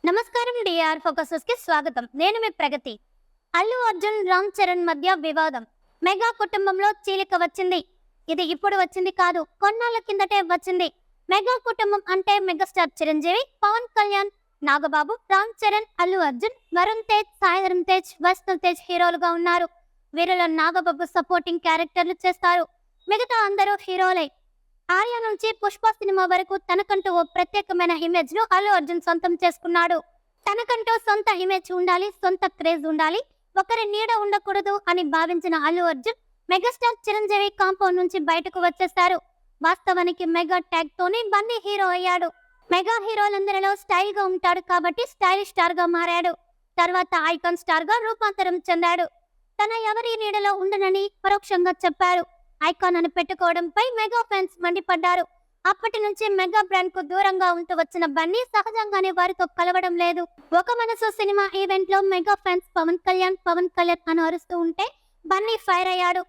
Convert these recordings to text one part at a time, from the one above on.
నమస్కారం DR focuses కి స్వాగతం. నేను మీ ప్రగతి. అల్లు అర్జున్ రామ్ చరణ్ మధ్య వివాదం. మెగా కుటుంబంలో చీలిక వచ్చింది. ఇది ఇప్పుడు వచ్చింది కాదు, కొన్నాళ్ల కిందటే వచ్చింది. మెగా కుటుంబం అంటే మెగాస్టార్ చిరంజీవి, పవన్ కళ్యాణ్, నాగబాబు, రామ్ చరణ్, అల్లు అర్జున్, వరుణ్ తేజ్, సాయిధరమ్ తేజ్, వైష్ణవ్ తేజ్ హీరోలుగా ఉన్నారు. వీరిలో నాగబాబు సపోర్టింగ్ క్యారెక్టర్లు చేస్తారు. మిగతా అందరూ హీరోలే. ఆర్య నుంచి పుష్ప సినిమా వరకు తనకంటూ ఓ ప్రత్యేకమైన ఇమేజ్ ను అల్లు అర్జున్ సొంతం చేసుకున్నాడు. తనకంటూ సొంత ఇమేజ్ ఉండాలి, సొంత క్రేజ్ ఉండాలి, ఒకరి నీడ ఉండకూడదు అని భావించిన అల్లు అర్జున్ మెగాస్టార్ చిరంజీవి కాంపౌండ్ నుంచి బయటకు వచ్చేశారు. వాస్తవానికి మెగా ట్యాగ్ తోనే బన్నీ హీరో అయ్యాడు. మెగా హీరోలందరిలో స్టైల్ గా ఉంటాడు కాబట్టి స్టైలిష్ స్టార్ గా మారాడు. తర్వాత ఐకాన్ స్టార్ గా రూపాంతరం చెందాడు. తన ఎవరి నీడలో ఉండనని పరోక్షంగా చెప్పారు. ఐకాన్ అని పెట్టుకోవడంపై మెగా ఫ్యాన్స్ మండిపడ్డారు. అప్పటి నుంచి మెగా బ్రాండ్ కు దూరంగా ఉంటూ వచ్చిన బన్నీ సహజంగానే వారితో కలవడం లేదు. ఒక మనసు సినిమా ఈవెంట్ లో మెగా ఫ్యాన్స్ పవన్ కళ్యాణ్ అని అరుస్తూ ఉంటే బన్నీ ఫైర్ అయ్యాడు.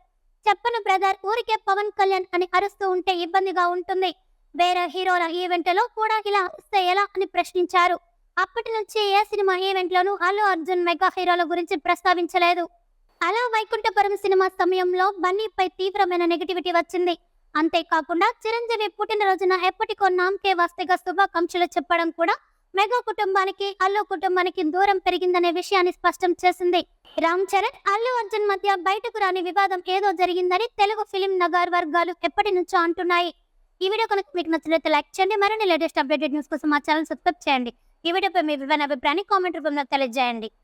చెప్పను బ్రదర్, ఊరికే పవన్ కళ్యాణ్ అని అరుస్తూ ఉంటే ఇబ్బందిగా ఉంటుంది. వేరే హీరోల ఈవెంట్ లో కూడా ఇలా అరిస్తే ఎలా అని ప్రశ్నించారు. అప్పటి నుంచి ఏ సినిమా ఈవెంట్ లోనూ అల్లు అర్జున్ మెగా హీరోల గురించి ప్రస్తావించలేదు. అలా వైకుంఠపురం సినిమా సమయంలో బన్నీపై తీవ్రమైన నెగటివిటీ వచ్చింది. అంతేకాకుండా చిరంజీవి పుట్టినరోజున ఎప్పటికో నామకే వాస్తేగా శుభాకాంక్షలు చెప్పడం కూడా మెగా కుటుంబానికి, అల్లు కుటుంబానికి దూరం పెరిగిందనే విషయాన్ని స్పష్టం చేసింది. రామ్ చరణ్, అల్లు అర్జున్ మధ్య బయటకు రాని వివాదం ఏదో జరిగిందని తెలుగు ఫిలిం నగర్ వర్గాలు ఎప్పటి నుంచో అంటున్నాయి. ఈ వీడియో కనుక మీకు నచ్చినట్లయితే లైక్ చేయండి. మరిన్ని లేటెస్ట్ అప్డేటెడ్ న్యూస్ కోసం మా ఛానల్ సబ్స్క్రైబ్ చేయండి. ఈ వీడియోపై మీ వివరణ అభిప్రాయాన్ని కామెంట్ రూపంలో తెలియజేయండి.